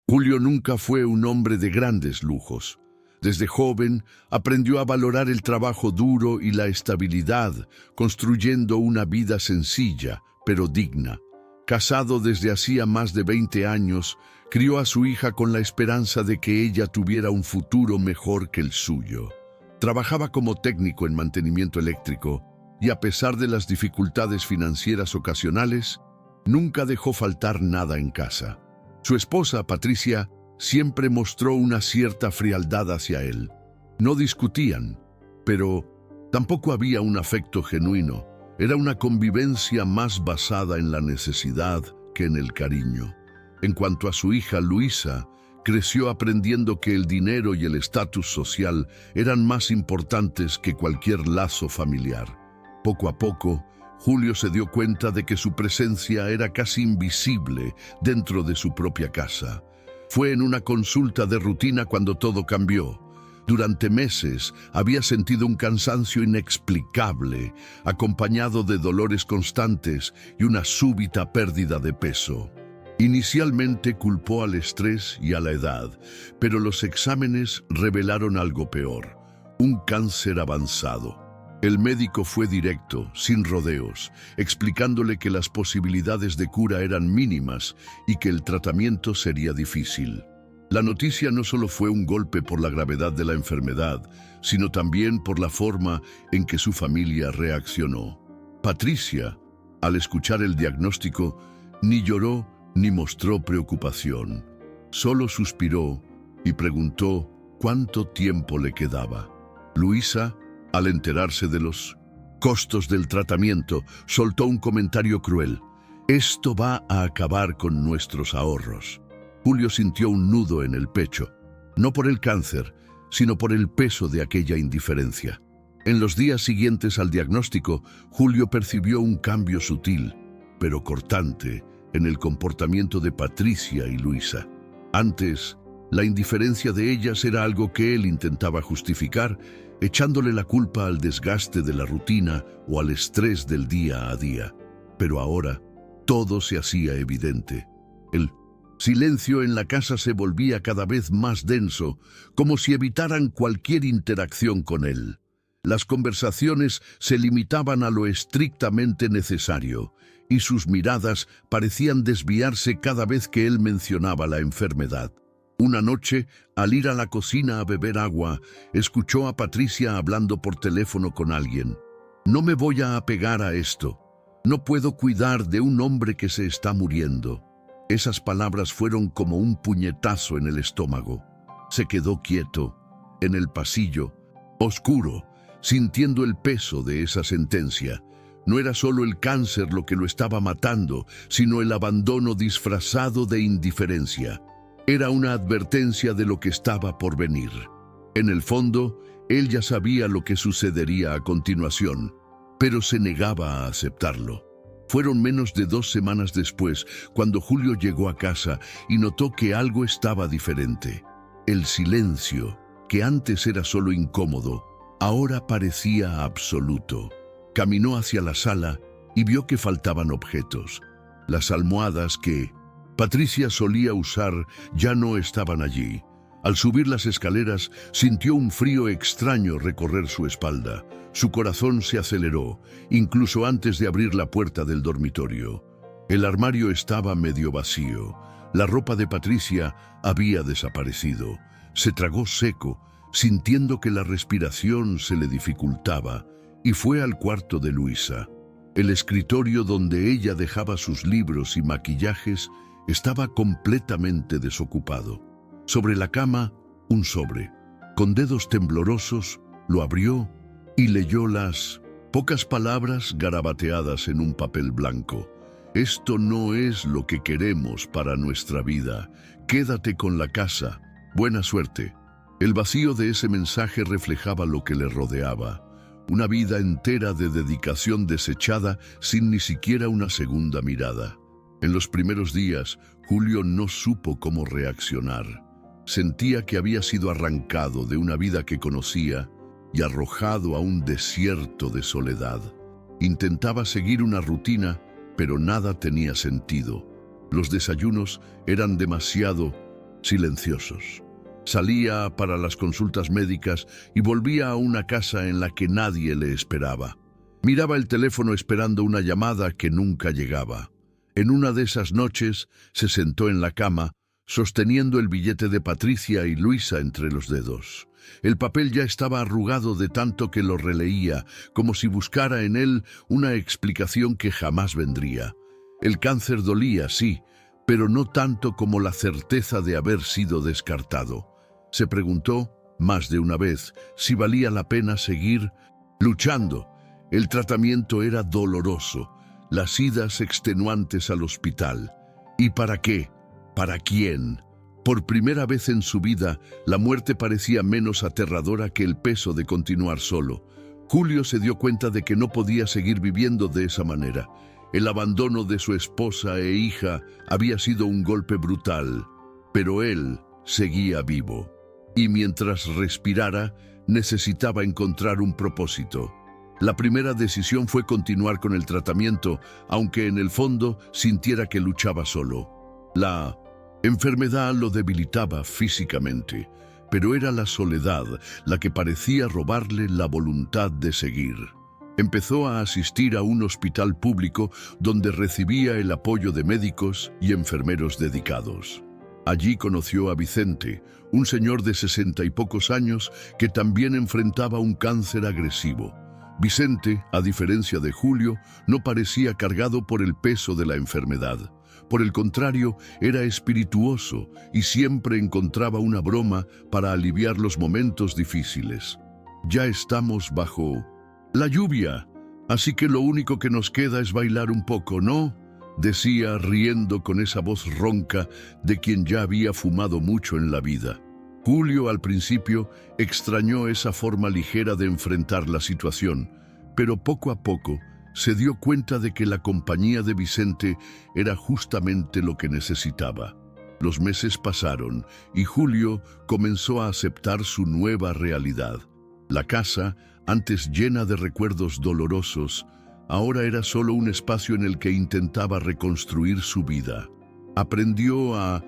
Julio nunca fue un hombre de grandes lujos. Desde joven aprendió a valorar el trabajo duro y la estabilidad, construyendo una vida sencilla, pero digna. Casado desde hacía más de 20 años, crió a su hija con la esperanza de que ella tuviera un futuro mejor que el suyo. Trabajaba como técnico en mantenimiento eléctrico y a pesar de las dificultades financieras ocasionales, nunca dejó faltar nada en casa. Su esposa, Patricia, siempre mostró una cierta frialdad hacia él. No discutían, pero tampoco había un afecto genuino. Era una convivencia más basada en la necesidad que en el cariño. En cuanto a su hija Luisa, creció aprendiendo que el dinero y el estatus social eran más importantes que cualquier lazo familiar. Poco a poco, Julio se dio cuenta de que su presencia era casi invisible dentro de su propia casa. Fue en una consulta de rutina cuando todo cambió. Durante meses había sentido un cansancio inexplicable, acompañado de dolores constantes y una súbita pérdida de peso. Inicialmente culpó al estrés y a la edad, pero los exámenes revelaron algo peor: un cáncer avanzado. El médico fue directo, sin rodeos, explicándole que las posibilidades de cura eran mínimas y que el tratamiento sería difícil. La noticia no solo fue un golpe por la gravedad de la enfermedad, sino también por la forma en que su familia reaccionó. Patricia, al escuchar el diagnóstico, ni lloró ni mostró preocupación. Solo suspiró y preguntó cuánto tiempo le quedaba. Luisa, al enterarse de los costos del tratamiento, soltó un comentario cruel: «Esto va a acabar con nuestros ahorros». Julio sintió un nudo en el pecho, no por el cáncer, sino por el peso de aquella indiferencia. En los días siguientes al diagnóstico, Julio percibió un cambio sutil, pero cortante, en el comportamiento de Patricia y Luisa. Antes, la indiferencia de ellas era algo que él intentaba justificar, echándole la culpa al desgaste de la rutina o al estrés del día a día. Pero ahora, todo se hacía evidente. El silencio en la casa se volvía cada vez más denso, como si evitaran cualquier interacción con él. Las conversaciones se limitaban a lo estrictamente necesario, y sus miradas parecían desviarse cada vez que él mencionaba la enfermedad. Una noche, al ir a la cocina a beber agua, escuchó a Patricia hablando por teléfono con alguien. «No me voy a apegar a esto. No puedo cuidar de un hombre que se está muriendo». Esas palabras fueron como un puñetazo en el estómago. Se quedó quieto, en el pasillo, oscuro, sintiendo el peso de esa sentencia. No era solo el cáncer lo que lo estaba matando, sino el abandono disfrazado de indiferencia. Era una advertencia de lo que estaba por venir. En el fondo, él ya sabía lo que sucedería a continuación, pero se negaba a aceptarlo. Fueron menos de 2 semanas después cuando Julio llegó a casa y notó que algo estaba diferente. El silencio, que antes era solo incómodo, ahora parecía absoluto. Caminó hacia la sala y vio que faltaban objetos. Las almohadas que Patricia solía usar ya no estaban allí. Al subir las escaleras, sintió un frío extraño recorrer su espalda. Su corazón se aceleró, incluso antes de abrir la puerta del dormitorio. El armario estaba medio vacío. La ropa de Patricia había desaparecido. Se tragó seco, sintiendo que la respiración se le dificultaba, y fue al cuarto de Luisa. El escritorio donde ella dejaba sus libros y maquillajes estaba completamente desocupado. Sobre la cama, un sobre. Con dedos temblorosos, lo abrió y leyó las pocas palabras garabateadas en un papel blanco. «Esto no es lo que queremos para nuestra vida. Quédate con la casa. Buena suerte». El vacío de ese mensaje reflejaba lo que le rodeaba. Una vida entera de dedicación desechada sin ni siquiera una segunda mirada. En los primeros días, Julio no supo cómo reaccionar. Sentía que había sido arrancado de una vida que conocía y arrojado a un desierto de soledad. Intentaba seguir una rutina, pero nada tenía sentido. Los desayunos eran demasiado silenciosos. Salía para las consultas médicas y volvía a una casa en la que nadie le esperaba. Miraba el teléfono esperando una llamada que nunca llegaba. En una de esas noches se sentó en la cama, sosteniendo el billete de Patricia y Luisa entre los dedos. El papel ya estaba arrugado de tanto que lo releía, como si buscara en él una explicación que jamás vendría. El cáncer dolía, sí, pero no tanto como la certeza de haber sido descartado. Se preguntó, más de una vez, si valía la pena seguir luchando. El tratamiento era doloroso, las idas extenuantes al hospital. ¿Y para qué? ¿Para quién? Por primera vez en su vida, la muerte parecía menos aterradora que el peso de continuar solo. Julio se dio cuenta de que no podía seguir viviendo de esa manera. El abandono de su esposa e hija había sido un golpe brutal, pero él seguía vivo. Y mientras respirara, necesitaba encontrar un propósito. La primera decisión fue continuar con el tratamiento, aunque en el fondo sintiera que luchaba solo. La enfermedad lo debilitaba físicamente, pero era la soledad la que parecía robarle la voluntad de seguir. Empezó a asistir a un hospital público donde recibía el apoyo de médicos y enfermeros dedicados. Allí conoció a Vicente, un señor de 60 y pocos años que también enfrentaba un cáncer agresivo. Vicente, a diferencia de Julio, no parecía cargado por el peso de la enfermedad. Por el contrario, era espirituoso y siempre encontraba una broma para aliviar los momentos difíciles. Ya estamos bajo la lluvia, así que lo único que nos queda es bailar un poco, ¿no?, decía riendo con esa voz ronca de quien ya había fumado mucho en la vida. Julio al principio extrañó esa forma ligera de enfrentar la situación, pero poco a poco se dio cuenta de que la compañía de Vicente era justamente lo que necesitaba. Los meses pasaron y Julio comenzó a aceptar su nueva realidad. La casa, antes llena de recuerdos dolorosos, ahora era solo un espacio en el que intentaba reconstruir su vida. Aprendió a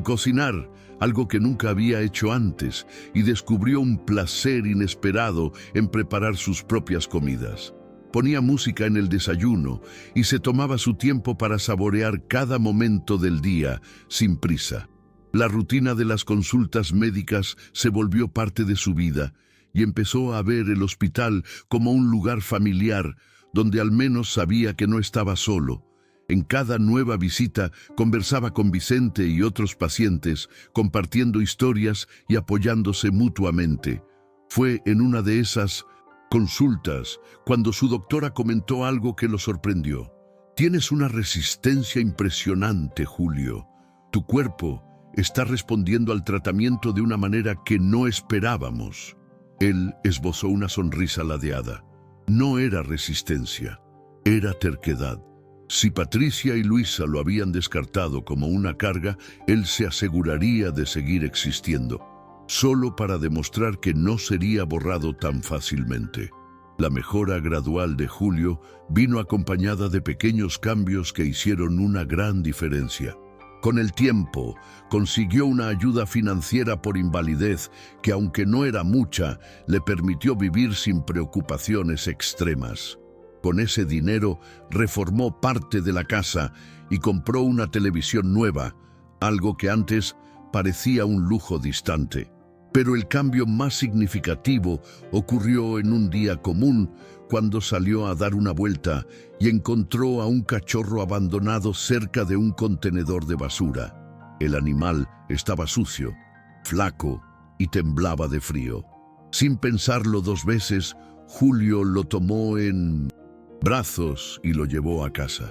cocinar, algo que nunca había hecho antes, y descubrió un placer inesperado en preparar sus propias comidas. Ponía música en el desayuno y se tomaba su tiempo para saborear cada momento del día, sin prisa. La rutina de las consultas médicas se volvió parte de su vida y empezó a ver el hospital como un lugar familiar, donde al menos sabía que no estaba solo. En cada nueva visita conversaba con Vicente y otros pacientes, compartiendo historias y apoyándose mutuamente. Fue en una de esas consultas cuando su doctora comentó algo que lo sorprendió. «Tienes una resistencia impresionante, Julio. Tu cuerpo está respondiendo al tratamiento de una manera que no esperábamos». Él esbozó una sonrisa ladeada. No era resistencia, era terquedad. Si Patricia y Luisa lo habían descartado como una carga, él se aseguraría de seguir existiendo, solo para demostrar que no sería borrado tan fácilmente. La mejora gradual de Julio vino acompañada de pequeños cambios que hicieron una gran diferencia. Con el tiempo, consiguió una ayuda financiera por invalidez que, aunque no era mucha, le permitió vivir sin preocupaciones extremas. Con ese dinero, reformó parte de la casa y compró una televisión nueva, algo que antes parecía un lujo distante. Pero el cambio más significativo ocurrió en un día común, cuando salió a dar una vuelta y encontró a un cachorro abandonado cerca de un contenedor de basura. El animal estaba sucio, flaco y temblaba de frío. Sin pensarlo dos veces, Julio lo tomó en brazos y lo llevó a casa.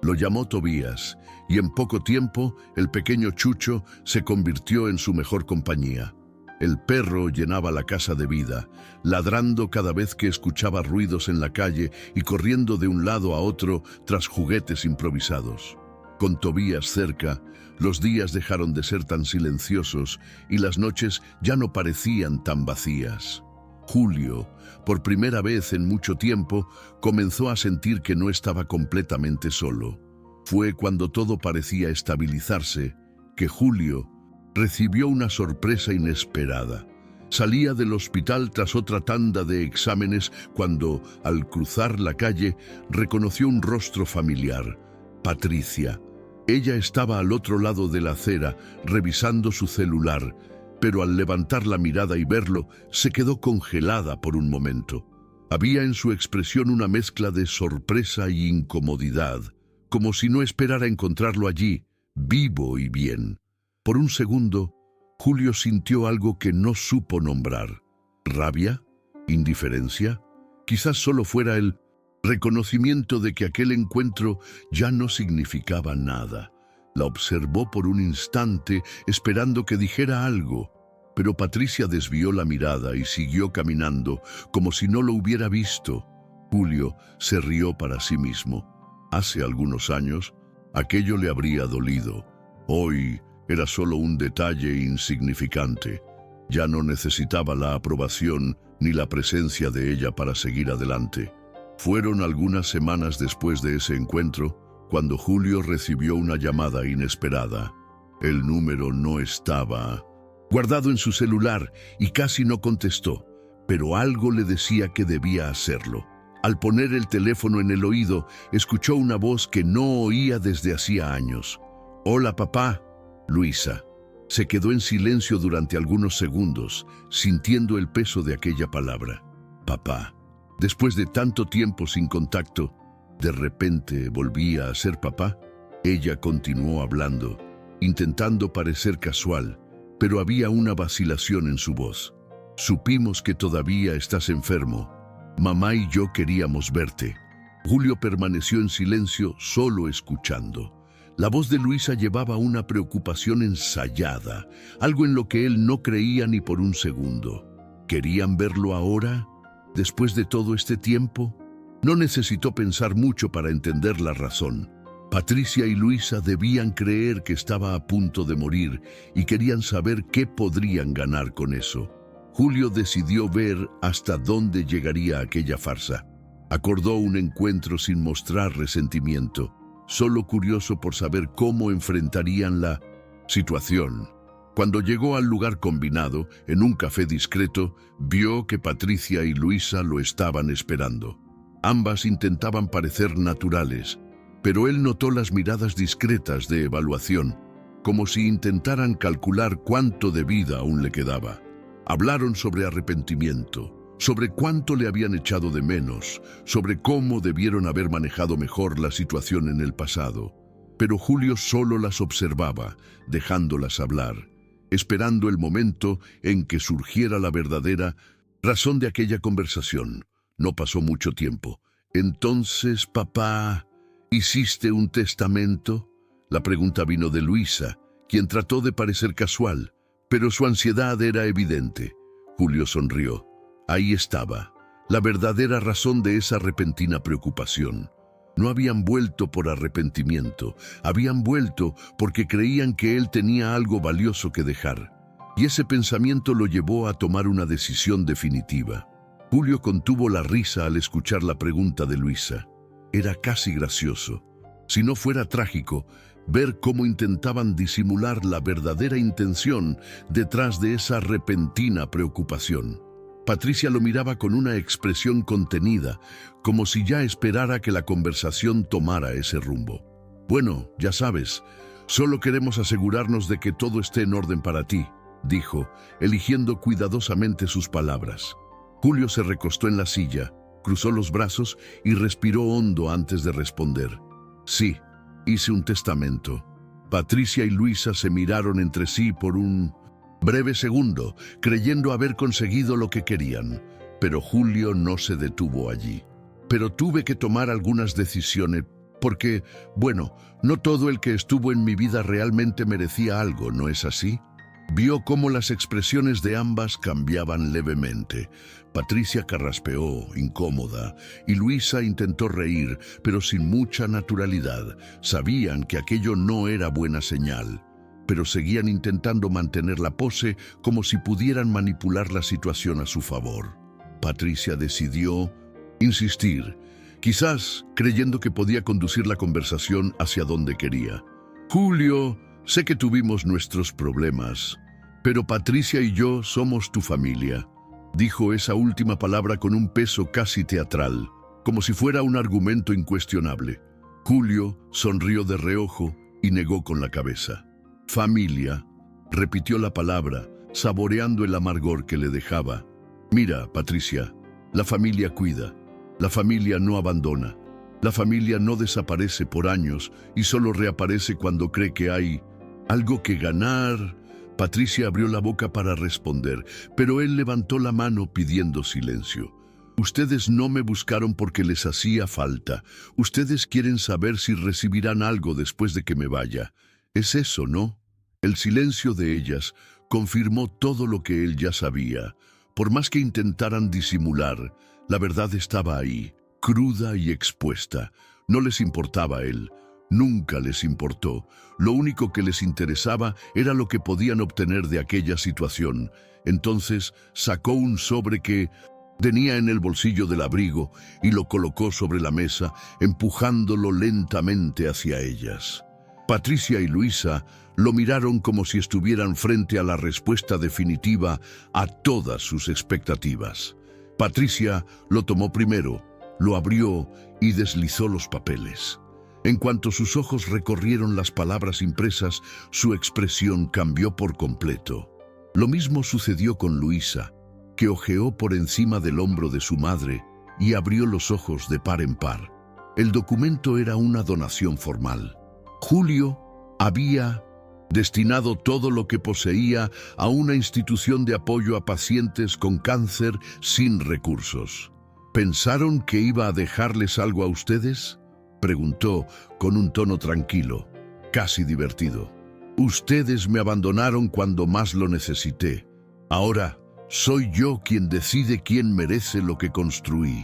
Lo llamó Tobías y en poco tiempo el pequeño Chucho se convirtió en su mejor compañía. El perro llenaba la casa de vida, ladrando cada vez que escuchaba ruidos en la calle y corriendo de un lado a otro tras juguetes improvisados. Con Tobías cerca, los días dejaron de ser tan silenciosos y las noches ya no parecían tan vacías. Julio, por primera vez en mucho tiempo, comenzó a sentir que no estaba completamente solo. Fue cuando todo parecía estabilizarse que Julio recibió una sorpresa inesperada. Salía del hospital tras otra tanda de exámenes cuando, al cruzar la calle, reconoció un rostro familiar: Patricia. Ella estaba al otro lado de la acera, revisando su celular, pero al levantar la mirada y verlo, se quedó congelada por un momento. Había en su expresión una mezcla de sorpresa y incomodidad, como si no esperara encontrarlo allí, vivo y bien. Por un segundo, Julio sintió algo que no supo nombrar. ¿Rabia? ¿Indiferencia? Quizás solo fuera el reconocimiento de que aquel encuentro ya no significaba nada. La observó por un instante, esperando que dijera algo, pero Patricia desvió la mirada y siguió caminando, como si no lo hubiera visto. Julio se rió para sí mismo. Hace algunos años, aquello le habría dolido. Hoy era solo un detalle insignificante. Ya no necesitaba la aprobación ni la presencia de ella para seguir adelante. Fueron algunas semanas después de ese encuentro cuando Julio recibió una llamada inesperada. El número no estaba guardado en su celular y casi no contestó, pero algo le decía que debía hacerlo. Al poner el teléfono en el oído, escuchó una voz que no oía desde hacía años. «Hola, papá». Luisa. Se quedó en silencio durante algunos segundos, sintiendo el peso de aquella palabra. Papá. Después de tanto tiempo sin contacto, ¿de repente volvía a ser papá? Ella continuó hablando, intentando parecer casual, pero había una vacilación en su voz. Supimos que todavía estás enfermo. Mamá y yo queríamos verte. Julio permaneció en silencio, solo escuchando. La voz de Luisa llevaba una preocupación ensayada, algo en lo que él no creía ni por un segundo. ¿Querían verlo ahora? ¿Después de todo este tiempo? No necesitó pensar mucho para entender la razón. Patricia y Luisa debían creer que estaba a punto de morir y querían saber qué podrían ganar con eso. Julio decidió ver hasta dónde llegaría aquella farsa. Acordó un encuentro sin mostrar resentimiento, solo curioso por saber cómo enfrentarían la situación. Cuando llegó al lugar combinado, en un café discreto, vio que Patricia y Luisa lo estaban esperando. Ambas intentaban parecer naturales, pero él notó las miradas discretas de evaluación, como si intentaran calcular cuánto de vida aún le quedaba. Hablaron sobre arrepentimiento, sobre cuánto le habían echado de menos, sobre cómo debieron haber manejado mejor la situación en el pasado. Pero Julio solo las observaba, dejándolas hablar, esperando el momento en que surgiera la verdadera razón de aquella conversación. No pasó mucho tiempo. «Entonces, papá, ¿hiciste un testamento?». La pregunta vino de Luisa, quien trató de parecer casual, pero su ansiedad era evidente. Julio sonrió. Ahí estaba, la verdadera razón de esa repentina preocupación. No habían vuelto por arrepentimiento, habían vuelto porque creían que él tenía algo valioso que dejar. Y ese pensamiento lo llevó a tomar una decisión definitiva. Julio contuvo la risa al escuchar la pregunta de Luisa. Era casi gracioso, si no fuera trágico, ver cómo intentaban disimular la verdadera intención detrás de esa repentina preocupación. Patricia lo miraba con una expresión contenida, como si ya esperara que la conversación tomara ese rumbo. «Bueno, ya sabes, solo queremos asegurarnos de que todo esté en orden para ti», dijo, eligiendo cuidadosamente sus palabras. Julio se recostó en la silla, cruzó los brazos y respiró hondo antes de responder. «Sí, hice un testamento». Patricia y Luisa se miraron entre sí por un breve segundo, creyendo haber conseguido lo que querían, pero Julio no se detuvo allí. «Pero tuve que tomar algunas decisiones porque, bueno, no todo el que estuvo en mi vida realmente merecía algo, ¿no es así?». Vio cómo las expresiones de ambas cambiaban levemente. Patricia carraspeó, incómoda, y Luisa intentó reír, pero sin mucha naturalidad. Sabían que aquello no era buena señal, pero seguían intentando mantener la pose como si pudieran manipular la situación a su favor. Patricia decidió insistir, quizás creyendo que podía conducir la conversación hacia donde quería. «Julio, sé que tuvimos nuestros problemas, pero Patricia y yo somos tu familia. Dijo esa última palabra con un peso casi teatral, como si fuera un argumento incuestionable. Julio sonrió de reojo y negó con la cabeza. Familia, repitió la palabra, saboreando el amargor que le dejaba. Mira, Patricia, la familia cuida, la familia no abandona, la familia no desaparece por años y solo reaparece cuando cree que hay algo que ganar. Patricia abrió la boca para responder, pero él levantó la mano pidiendo silencio. Ustedes no me buscaron porque les hacía falta. Ustedes quieren saber si recibirán algo después de que me vaya. Es eso, ¿no? El silencio de ellas confirmó todo lo que él ya sabía. Por más que intentaran disimular, la verdad estaba ahí, cruda y expuesta. No les importaba a él. Nunca les importó. Lo único que les interesaba era lo que podían obtener de aquella situación. Entonces sacó un sobre que tenía en el bolsillo del abrigo y lo colocó sobre la mesa, empujándolo lentamente hacia ellas. Patricia y Luisa lo miraron como si estuvieran frente a la respuesta definitiva a todas sus expectativas. Patricia lo tomó primero, lo abrió y deslizó los papeles. En cuanto sus ojos recorrieron las palabras impresas, su expresión cambió por completo. Lo mismo sucedió con Luisa, que hojeó por encima del hombro de su madre y abrió los ojos de par en par. El documento era una donación formal. Julio había destinado todo lo que poseía a una institución de apoyo a pacientes con cáncer sin recursos. ¿Pensaron que iba a dejarles algo a ustedes?, preguntó con un tono tranquilo, casi divertido. Ustedes me abandonaron cuando más lo necesité. Ahora soy yo quien decide quién merece lo que construí.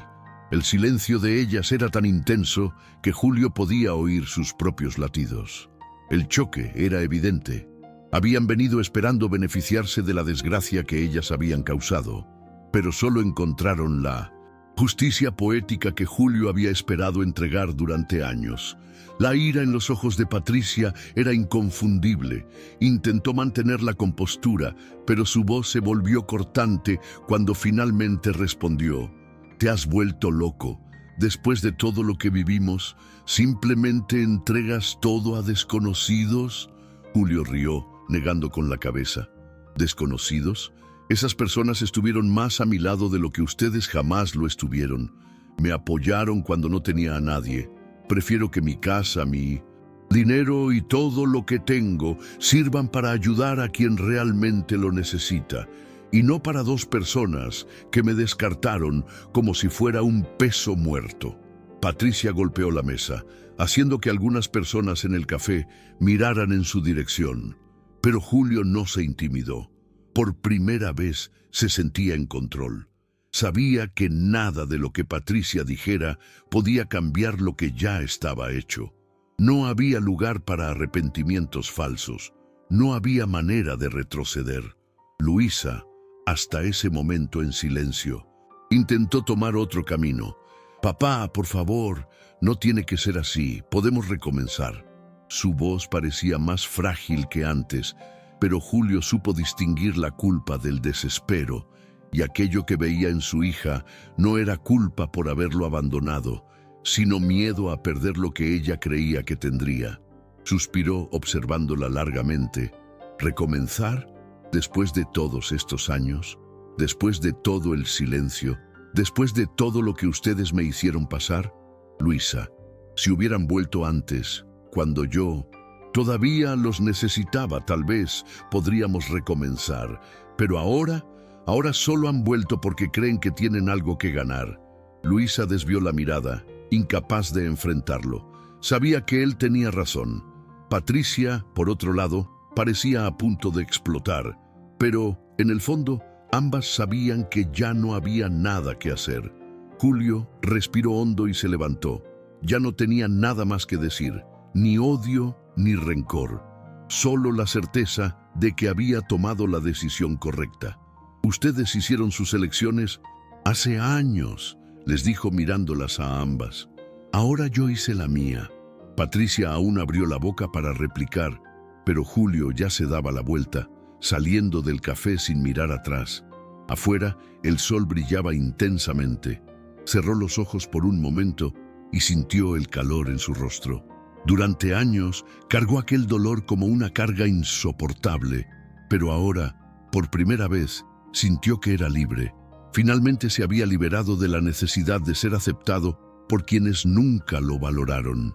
El silencio de ellas era tan intenso que Julio podía oír sus propios latidos. El choque era evidente. Habían venido esperando beneficiarse de la desgracia que ellas habían causado, pero solo encontraron la justicia poética que Julio había esperado entregar durante años. La ira en los ojos de Patricia era inconfundible. Intentó mantener la compostura, pero su voz se volvió cortante cuando finalmente respondió: «Te has vuelto loco. Después de todo lo que vivimos, ¿simplemente entregas todo a desconocidos?». Julio rió, negando con la cabeza. ¿Desconocidos? Esas personas estuvieron más a mi lado de lo que ustedes jamás lo estuvieron. Me apoyaron cuando no tenía a nadie. Prefiero que mi casa, mi dinero y todo lo que tengo sirvan para ayudar a quien realmente lo necesita, y no para dos personas que me descartaron como si fuera un peso muerto. Patricia golpeó la mesa, haciendo que algunas personas en el café miraran en su dirección. Pero Julio no se intimidó. Por primera vez se sentía en control. Sabía que nada de lo que Patricia dijera podía cambiar lo que ya estaba hecho. No había lugar para arrepentimientos falsos. No había manera de retroceder. Luisa, hasta ese momento en silencio, intentó tomar otro camino. «Papá, por favor, no tiene que ser así. Podemos recomenzar». Su voz parecía más frágil que antes, pero Julio supo distinguir la culpa del desespero, y aquello que veía en su hija no era culpa por haberlo abandonado, sino miedo a perder lo que ella creía que tendría. Suspiró observándola largamente. ¿Recomenzar? Después de todos estos años, después de todo el silencio, después de todo lo que ustedes me hicieron pasar. Luisa, si hubieran vuelto antes, cuando yo todavía los necesitaba, tal vez podríamos recomenzar. Pero ahora solo han vuelto porque creen que tienen algo que ganar. Luisa desvió la mirada, incapaz de enfrentarlo. Sabía que él tenía razón. Patricia, por otro lado, parecía a punto de explotar. Pero, en el fondo, ambas sabían que ya no había nada que hacer. Julio respiró hondo y se levantó. Ya no tenía nada más que decir, ni odio ni rencor, solo la certeza de que había tomado la decisión correcta. Ustedes hicieron sus elecciones hace años, les dijo mirándolas a ambas. Ahora yo hice la mía. Patricia aún abrió la boca para replicar, pero Julio ya se daba la vuelta, saliendo del café sin mirar atrás. Afuera, el sol brillaba intensamente. Cerró los ojos por un momento y sintió el calor en su rostro. Durante años, cargó aquel dolor como una carga insoportable, pero ahora, por primera vez, sintió que era libre. Finalmente se había liberado de la necesidad de ser aceptado por quienes nunca lo valoraron.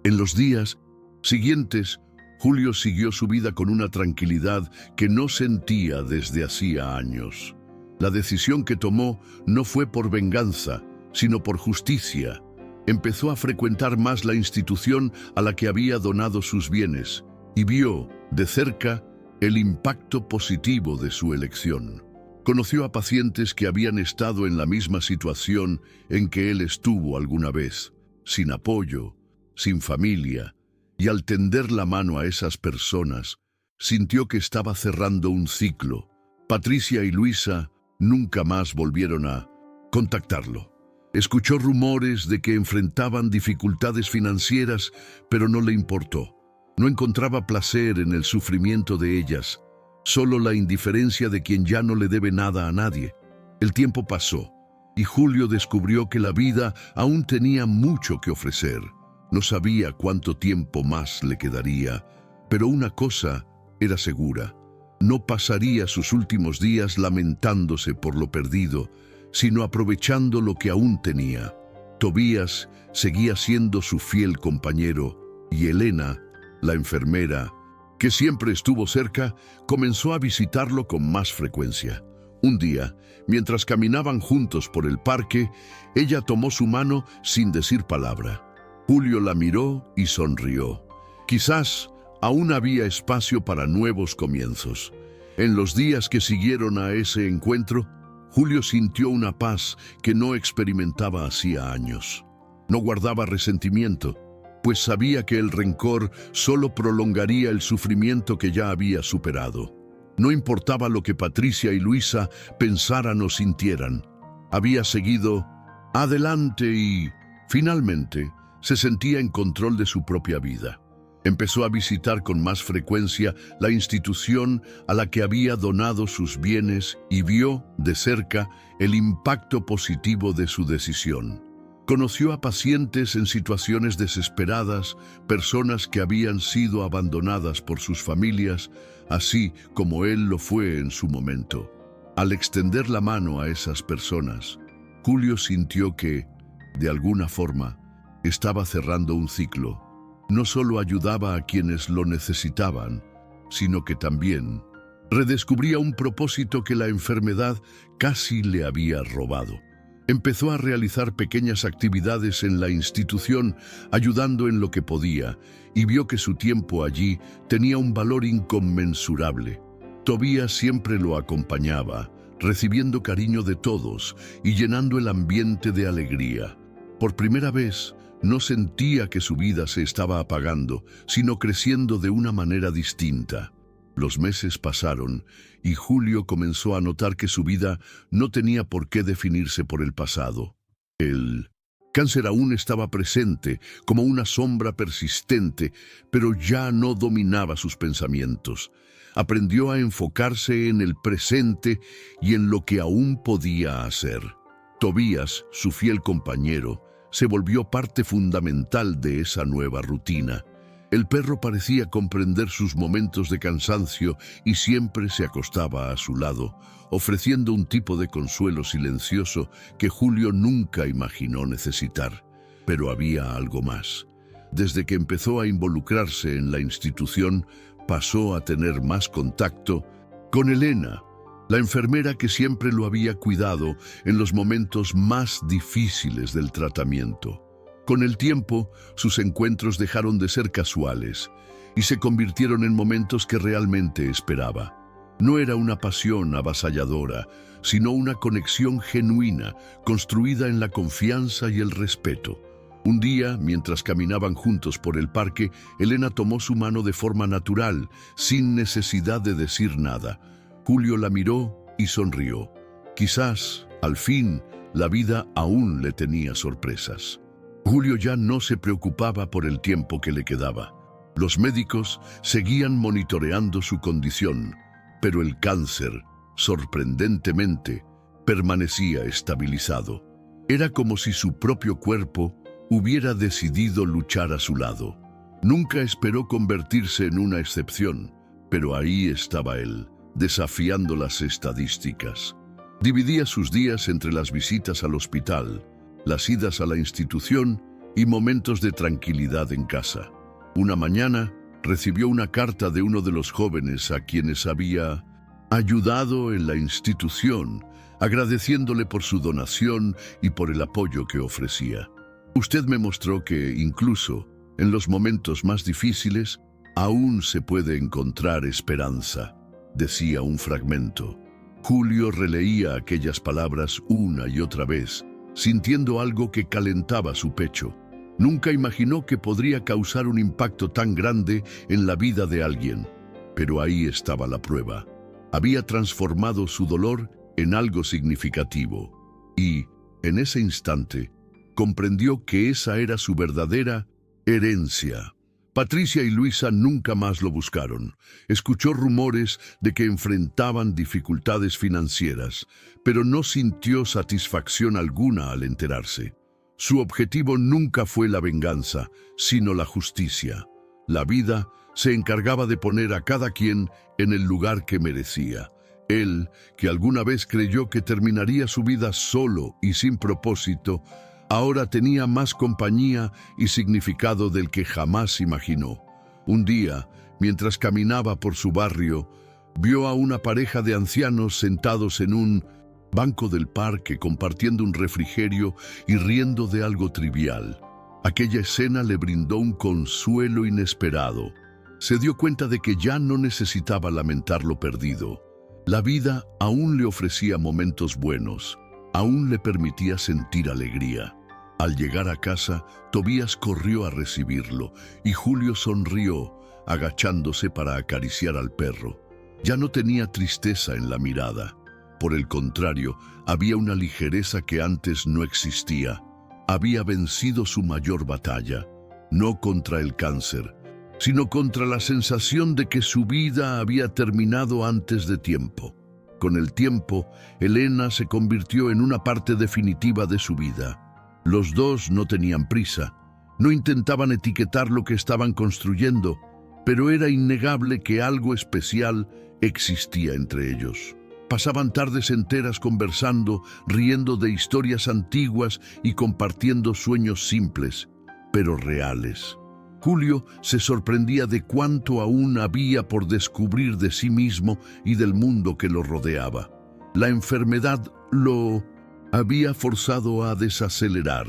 En los días siguientes, Julio siguió su vida con una tranquilidad que no sentía desde hacía años. La decisión que tomó no fue por venganza, sino por justicia. Empezó a frecuentar más la institución a la que había donado sus bienes y vio, de cerca, el impacto positivo de su elección. Conoció a pacientes que habían estado en la misma situación en que él estuvo alguna vez, sin apoyo, sin familia, y al tender la mano a esas personas, sintió que estaba cerrando un ciclo. Patricia y Luisa nunca más volvieron a contactarlo. Escuchó rumores de que enfrentaban dificultades financieras, pero no le importó. No encontraba placer en el sufrimiento de ellas, solo la indiferencia de quien ya no le debe nada a nadie. El tiempo pasó, y Julio descubrió que la vida aún tenía mucho que ofrecer. No sabía cuánto tiempo más le quedaría, pero una cosa era segura: no pasaría sus últimos días lamentándose por lo perdido, sino aprovechando lo que aún tenía. Tobías seguía siendo su fiel compañero, y Elena, la enfermera, que siempre estuvo cerca, comenzó a visitarlo con más frecuencia. Un día, mientras caminaban juntos por el parque, ella tomó su mano sin decir palabra. Julio la miró y sonrió. Quizás aún había espacio para nuevos comienzos. En los días que siguieron a ese encuentro, Julio sintió una paz que no experimentaba hacía años. No guardaba resentimiento, pues sabía que el rencor solo prolongaría el sufrimiento que ya había superado. No importaba lo que Patricia y Luisa pensaran o sintieran. Había seguido adelante y, finalmente, se sentía en control de su propia vida. Empezó a visitar con más frecuencia la institución a la que había donado sus bienes y vio, de cerca, el impacto positivo de su decisión. Conoció a pacientes en situaciones desesperadas, personas que habían sido abandonadas por sus familias, así como él lo fue en su momento. Al extender la mano a esas personas, Julio sintió que, de alguna forma, estaba cerrando un ciclo. No solo ayudaba a quienes lo necesitaban, sino que también redescubría un propósito que la enfermedad casi le había robado. Empezó a realizar pequeñas actividades en la institución, ayudando en lo que podía, y vio que su tiempo allí tenía un valor inconmensurable. Tobías siempre lo acompañaba, recibiendo cariño de todos y llenando el ambiente de alegría. Por primera vez, no sentía que su vida se estaba apagando, sino creciendo de una manera distinta. Los meses pasaron y Julio comenzó a notar que su vida no tenía por qué definirse por el pasado. El cáncer aún estaba presente, como una sombra persistente, pero ya no dominaba sus pensamientos. Aprendió a enfocarse en el presente y en lo que aún podía hacer. Tobías, su fiel compañero, se volvió parte fundamental de esa nueva rutina. El perro parecía comprender sus momentos de cansancio y siempre se acostaba a su lado, ofreciendo un tipo de consuelo silencioso que Julio nunca imaginó necesitar. Pero había algo más. Desde que empezó a involucrarse en la institución, pasó a tener más contacto con Elena, la enfermera que siempre lo había cuidado en los momentos más difíciles del tratamiento. Con el tiempo, sus encuentros dejaron de ser casuales y se convirtieron en momentos que realmente esperaba. No era una pasión avasalladora, sino una conexión genuina, construida en la confianza y el respeto. Un día, mientras caminaban juntos por el parque, Elena tomó su mano de forma natural, sin necesidad de decir nada. Julio la miró y sonrió. Quizás, al fin, la vida aún le tenía sorpresas. Julio ya no se preocupaba por el tiempo que le quedaba. Los médicos seguían monitoreando su condición, pero el cáncer, sorprendentemente, permanecía estabilizado. Era como si su propio cuerpo hubiera decidido luchar a su lado. Nunca esperó convertirse en una excepción, pero ahí estaba él, desafiando las estadísticas. Dividía sus días entre las visitas al hospital, las idas a la institución y momentos de tranquilidad en casa. Una mañana recibió una carta de uno de los jóvenes a quienes había ayudado en la institución, agradeciéndole por su donación y por el apoyo que ofrecía. Usted me mostró que, incluso en los momentos más difíciles, aún se puede encontrar esperanza, decía un fragmento. Julio releía aquellas palabras una y otra vez, sintiendo algo que calentaba su pecho. Nunca imaginó que podría causar un impacto tan grande en la vida de alguien. Pero ahí estaba la prueba. Había transformado su dolor en algo significativo. Y, en ese instante, comprendió que esa era su verdadera herencia. Patricia y Luisa nunca más lo buscaron. Escuchó rumores de que enfrentaban dificultades financieras, pero no sintió satisfacción alguna al enterarse. Su objetivo nunca fue la venganza, sino la justicia. La vida se encargaba de poner a cada quien en el lugar que merecía. Él, que alguna vez creyó que terminaría su vida solo y sin propósito, ahora tenía más compañía y significado del que jamás imaginó. Un día, mientras caminaba por su barrio, vio a una pareja de ancianos sentados en un banco del parque compartiendo un refrigerio y riendo de algo trivial. Aquella escena le brindó un consuelo inesperado. Se dio cuenta de que ya no necesitaba lamentar lo perdido. La vida aún le ofrecía momentos buenos, aún le permitía sentir alegría. Al llegar a casa, Tobías corrió a recibirlo y Julio sonrió, agachándose para acariciar al perro. Ya no tenía tristeza en la mirada. Por el contrario, había una ligereza que antes no existía. Había vencido su mayor batalla, no contra el cáncer, sino contra la sensación de que su vida había terminado antes de tiempo. Con el tiempo, Elena se convirtió en una parte definitiva de su vida. Los dos no tenían prisa, no intentaban etiquetar lo que estaban construyendo, pero era innegable que algo especial existía entre ellos. Pasaban tardes enteras conversando, riendo de historias antiguas y compartiendo sueños simples, pero reales. Julio se sorprendía de cuánto aún había por descubrir de sí mismo y del mundo que lo rodeaba. La enfermedad lo había forzado a desacelerar,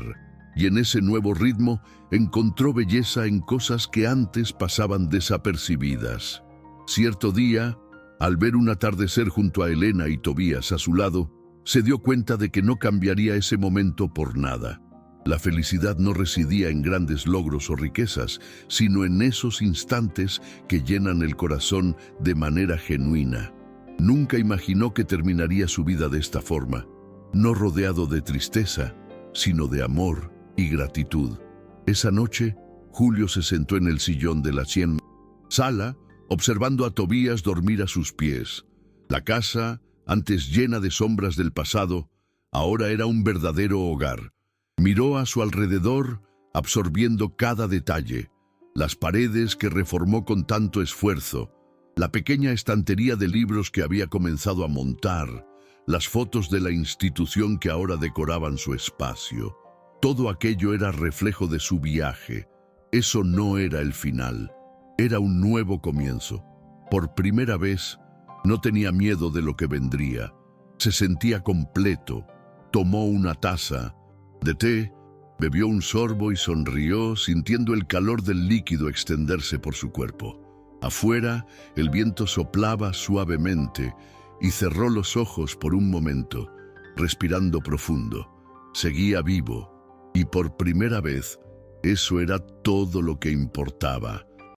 y en ese nuevo ritmo encontró belleza en cosas que antes pasaban desapercibidas. Cierto día, al ver un atardecer junto a Elena y Tobías a su lado, se dio cuenta de que no cambiaría ese momento por nada. La felicidad no residía en grandes logros o riquezas, sino en esos instantes que llenan el corazón de manera genuina. Nunca imaginó que terminaría su vida de esta forma, no rodeado de tristeza, sino de amor y gratitud. Esa noche, Julio se sentó en el sillón de la sala, observando a Tobías dormir a sus pies. La casa, antes llena de sombras del pasado, ahora era un verdadero hogar. Miró a su alrededor, absorbiendo cada detalle, las paredes que reformó con tanto esfuerzo, la pequeña estantería de libros que había comenzado a montar, las fotos de la institución que ahora decoraban su espacio. Todo aquello era reflejo de su viaje. Eso no era el final. Era un nuevo comienzo. Por primera vez, no tenía miedo de lo que vendría. Se sentía completo. Tomó una taza de té, bebió un sorbo y sonrió, sintiendo el calor del líquido extenderse por su cuerpo. Afuera, el viento soplaba suavemente y cerró los ojos por un momento, respirando profundo. Seguía vivo y por primera vez, eso era todo lo que importaba.